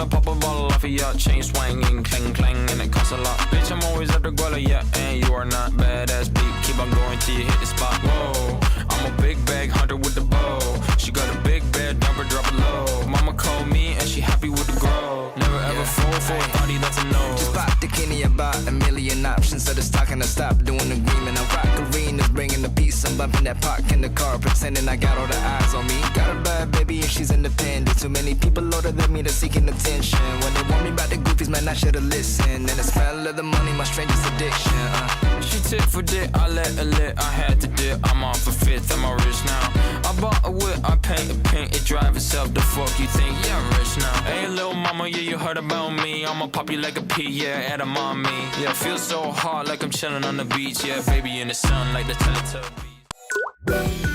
I'll pop a bottle off of ya. Chain swinging, clang clang, and it costs a lot. Bitch, I'm always at the guala, yeah, and you are not badass beat. Keep on going till you hit the spot. Whoa, I'm a big bag hunter with the bow. She got a big bed, dumper, drop it low. Mama called me and she happy with the grow. Never ever fall for a thotty, that's a no. Just pop the Kenny about a million options. So the stock and I stop doing agreement. I rock arenas, bringing the peace. I'm bumping that park in the car, pretending I got all the eyes on me. Got a bad baby and she's independent. Too many people older than me, they're seeking attention. When they want me about the goofies, man, I should've listened. And the smell of the money, my strangest addiction. She tit for dick, I let her lit. I had to dip, I'm off a fifth, I'm all rich now. I bought a whip, I paint a pink, it drive itself. The fuck you think? Yeah, I'm rich now. Hey, little mama, yeah, you heard about me. I'ma pop you like a pea, yeah, at a mommy. Yeah, feel so hot like I'm chilling on the beach. Yeah, baby in the sun like the Teletubbies.